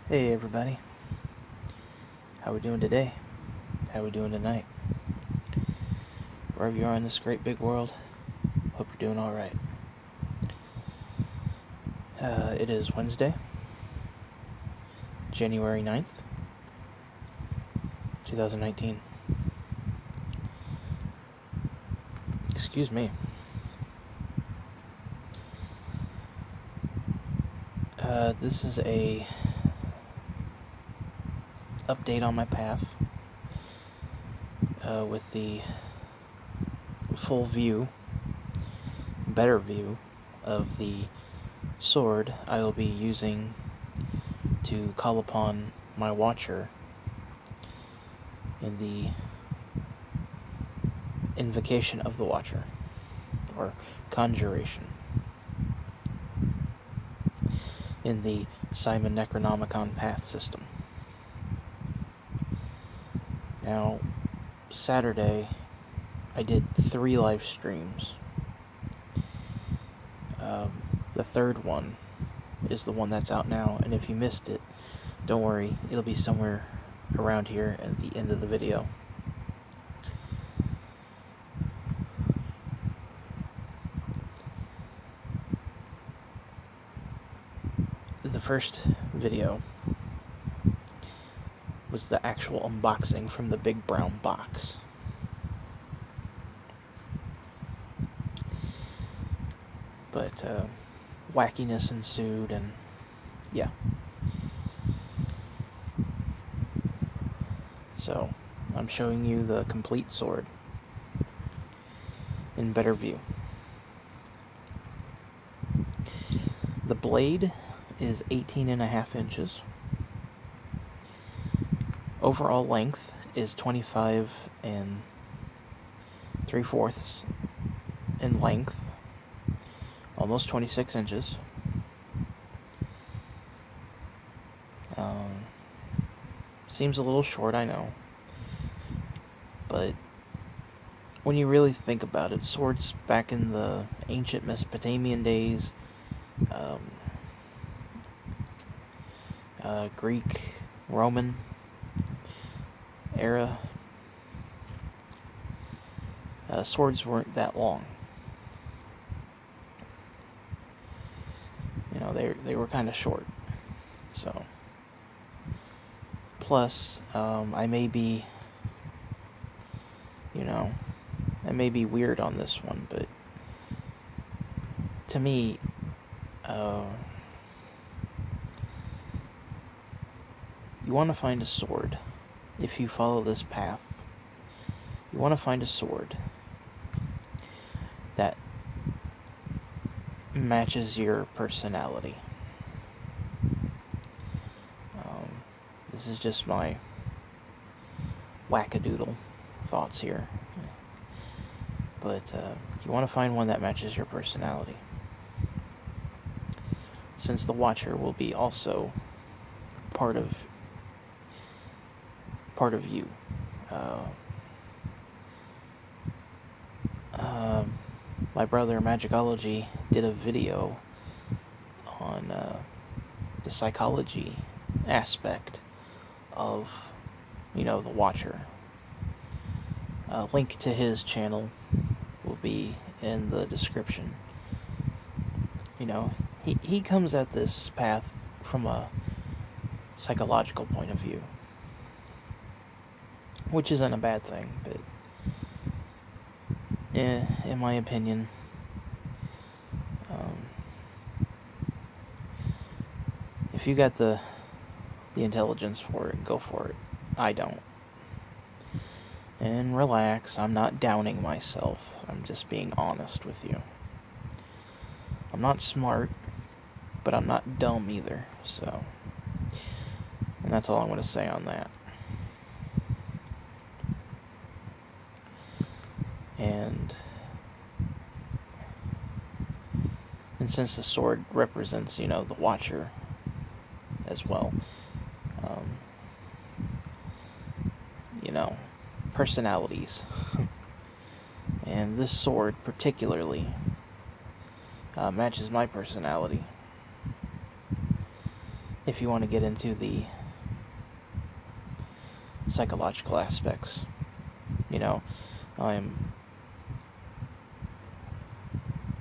Hey everybody, how we doing today? How we doing tonight? Wherever you are in this great big world, hope you're doing alright. It is Wednesday, January 9th, 2019. Excuse me. This is a update on my path with the full view, better view of the sword I will be using to call upon my watcher in the invocation of the watcher, or conjuration, in the Simon Necronomicon path system. Now, Saturday, I did 3 live streams. The third one is the one that's out now, and if you missed it, don't worry, it'll be somewhere around here at the end of the video. The first video was the actual unboxing from the big brown box. But wackiness ensued, and yeah. So, I'm showing you the complete sword in better view. The blade is 18.5 inches. Overall length is 25 3/4 in length, almost 26 inches. Seems a little short, I know, but when you really think about it, swords back in the ancient Mesopotamian days, Greek, Roman era, swords weren't that long. You know, they were kind of short. So, plus, I may be weird on this one, but to me, you want to find a sword. If you follow this path, you want to find a sword that matches your personality. This is just my wackadoodle thoughts here. But you want to find one that matches your personality, since the watcher will be also part of you. My brother Magickology did a video on the psychology aspect of, the watcher. A link to his channel will be in the description. He comes at this path from a psychological point of view, which isn't a bad thing, but in my opinion, if you got the intelligence for it, go for it. I don't. And relax, I'm not downing myself, I'm just being honest with you. I'm not smart, but I'm not dumb either, so. And that's all I'm going to say on that. And since the sword represents, the watcher as well, personalities. And this sword particularly matches my personality. if you want to get into the psychological aspects. You know, I'm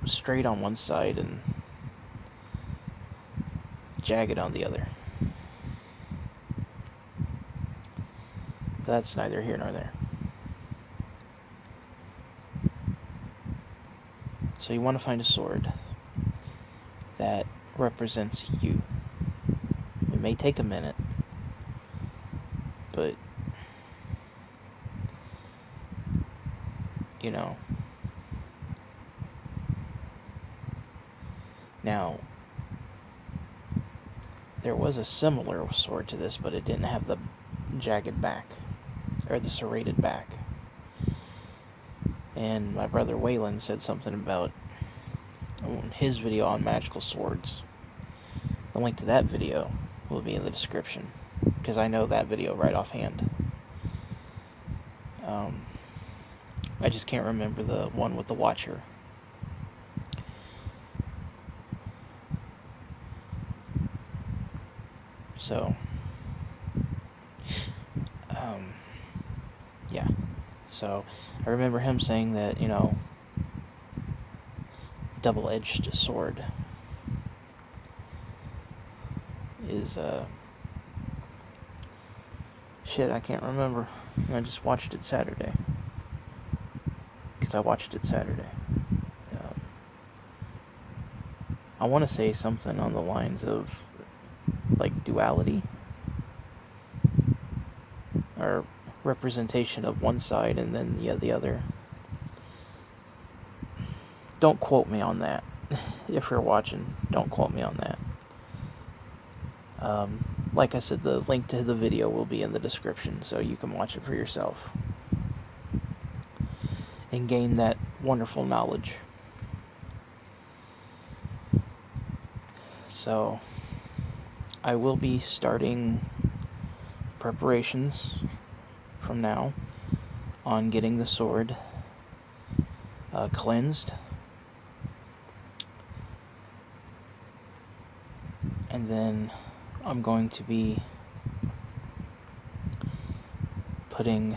straight on one side and jagged on the other. That's neither here nor there. So you want to find a sword that represents you. It may take a minute, but you know. Now, there was a similar sword to this, but it didn't have the jagged back, or the serrated back. And my brother Waylon said something about his video on magical swords. The link to that video will be in the description, because I know that video right offhand. I just can't remember the one with the Watcher. So, yeah. So, I remember him saying that, you know, double-edged sword is, shit, I can't remember. I just watched it Saturday. Because I watched it Saturday. I want to say something on the lines of, like, duality, or representation of one side and then the other. Don't quote me on that. If you're watching, don't quote me on that. Like I said, the link to the video will be in the description, so you can watch it for yourself and gain that wonderful knowledge. So, I will be starting preparations from now on getting the sword cleansed, and then I'm going to be putting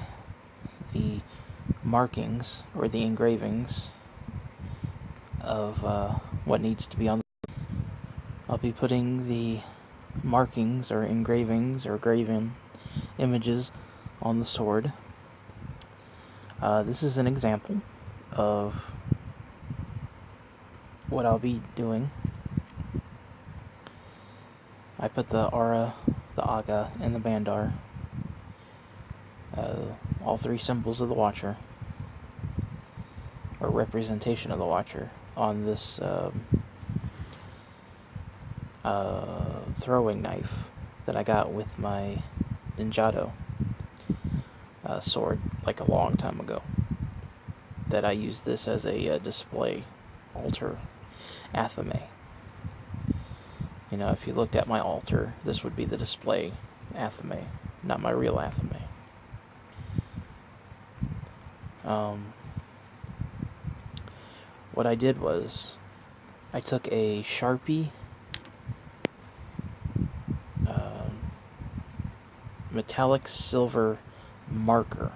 the markings or the engravings of what needs to be on. I'll be putting the markings or engravings or graven images on the sword. This is an example of what I'll be doing. I put the aura, the aga, and the bandar, all three symbols of the Watcher, or representation of the Watcher, on this throwing knife that I got with my Ninjato sword, like a long time ago. That I used this as a display altar athame. You know, if you looked at my altar, this would be the display athame, not my real athame. What I did was, I took a Sharpie metallic silver marker,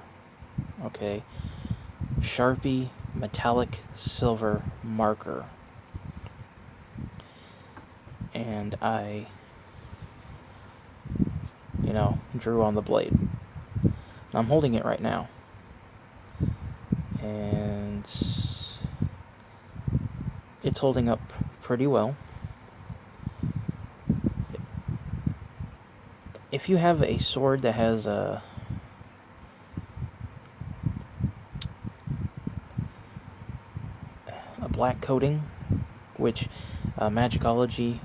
okay? Sharpie metallic silver marker. And I, you know, drew on the blade. I'm holding it right now. And it's holding up pretty well. If you have a sword that has a black coating, which Magickology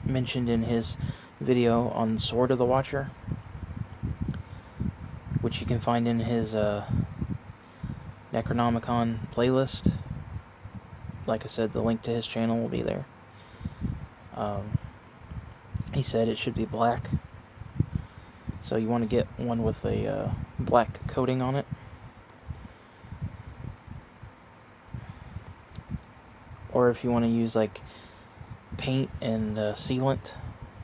mentioned in his video on Sword of the Watcher, which you can find in his Necronomicon playlist. Like I said, the link to his channel will be there. He said it should be black, so you want to get one with a black coating on it. Or if you want to use like paint and sealant,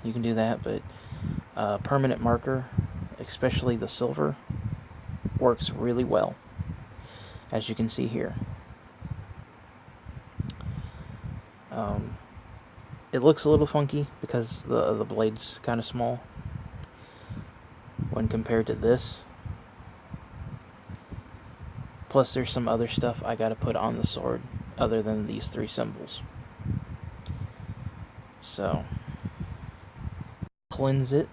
you can do that, but permanent marker, especially the silver, works really well, as you can see here. It looks a little funky because the blade's kind of small when compared to this. Plus there's some other stuff I gotta put on the sword other than these 3 symbols. So, cleanse it,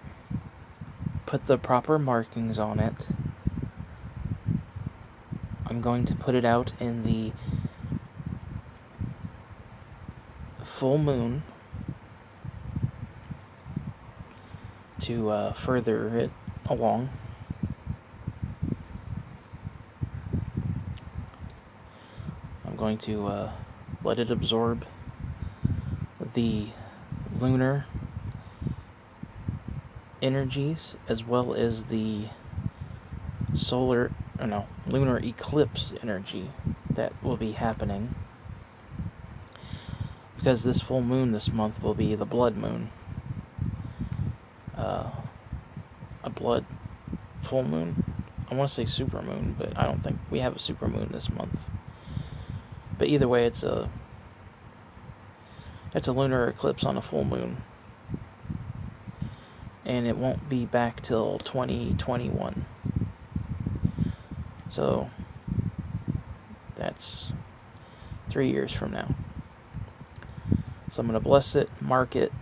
put the proper markings on it. I'm going to put it out in the full moon to further it along. I'm going to let it absorb the lunar energies as well as the lunar eclipse energy that will be happening, because this full moon this month will be the blood moon. A blood full moon. I want to say super moon, but I don't think we have a super moon this month. But either way, it's a lunar eclipse on a full moon, and it won't be back till 2021. So that's 3 years from now. So I'm going to bless it, mark it,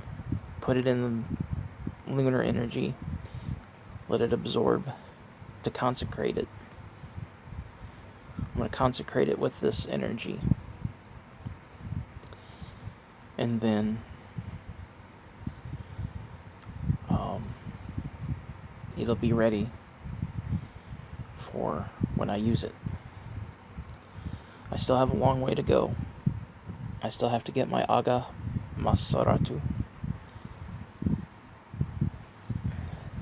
put it in the lunar energy, let it absorb to consecrate it. I'm going to consecrate it with this energy. And then it'll be ready for when I use it. I still have a long way to go. I still have to get my Aga Masaratu,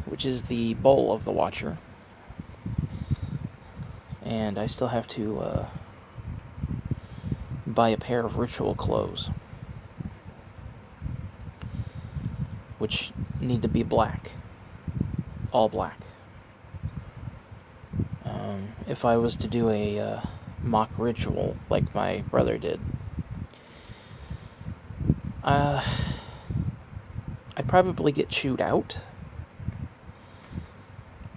which is the bowl of the Watcher. And I still have to buy a pair of ritual clothes, which need to be black. All black. If I was to do a mock ritual like my brother did, I'd probably get chewed out,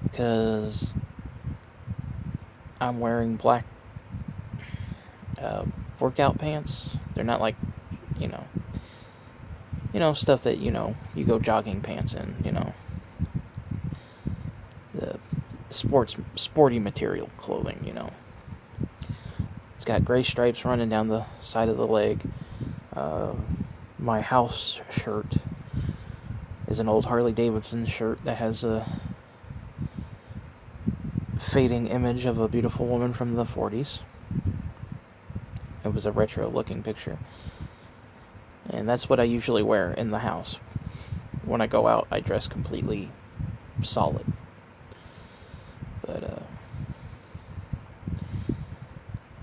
because I'm wearing black workout pants. They're not like, stuff that, you go jogging pants in, the sporty material clothing, It's got gray stripes running down the side of the leg. My house shirt is an old Harley Davidson shirt that has a fading image of a beautiful woman from the 40s. It was a retro looking picture. And that's what I usually wear in the house. When I go out, I dress completely solid.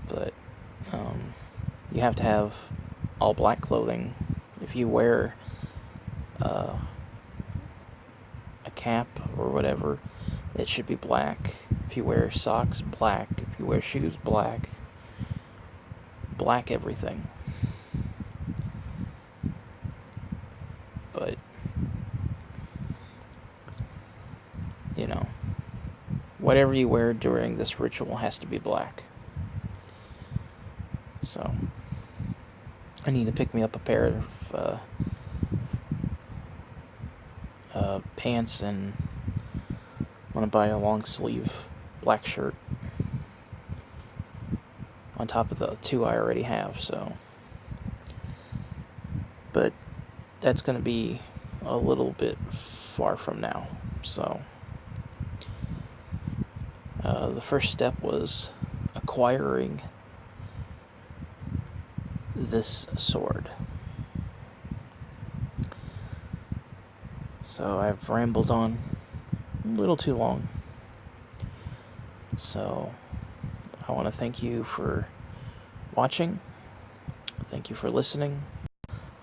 But you have to have all black clothing. If you wear a cap or whatever, it should be black. If you wear socks, black. If you wear shoes, black. Black everything. But, whatever you wear during this ritual has to be black. So, I need to pick me up a pair of pants, and I'm going to buy a long sleeve black shirt on top of the 2 I already have, so. But that's going to be a little bit far from now, so. The first step was acquiring this sword. So I've rambled on a little too long. So I want to thank you for watching. Thank you for listening.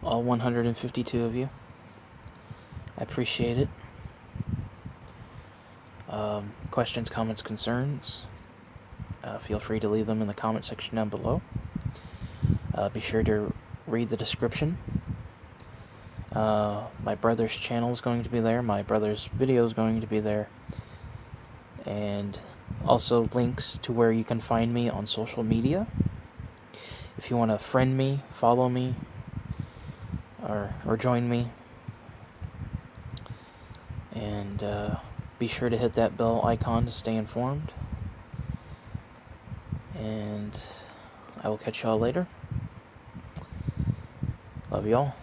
all 152 of you. I appreciate it. Questions, comments, concerns, feel free to leave them in the comment section down below. Be sure to read the description. My brother's channel is going to be there. My brother's video is going to be there. And also links to where you can find me on social media. If you want to friend me, follow me, or join me. And be sure to hit that bell icon to stay informed. And I will catch y'all later. Love y'all.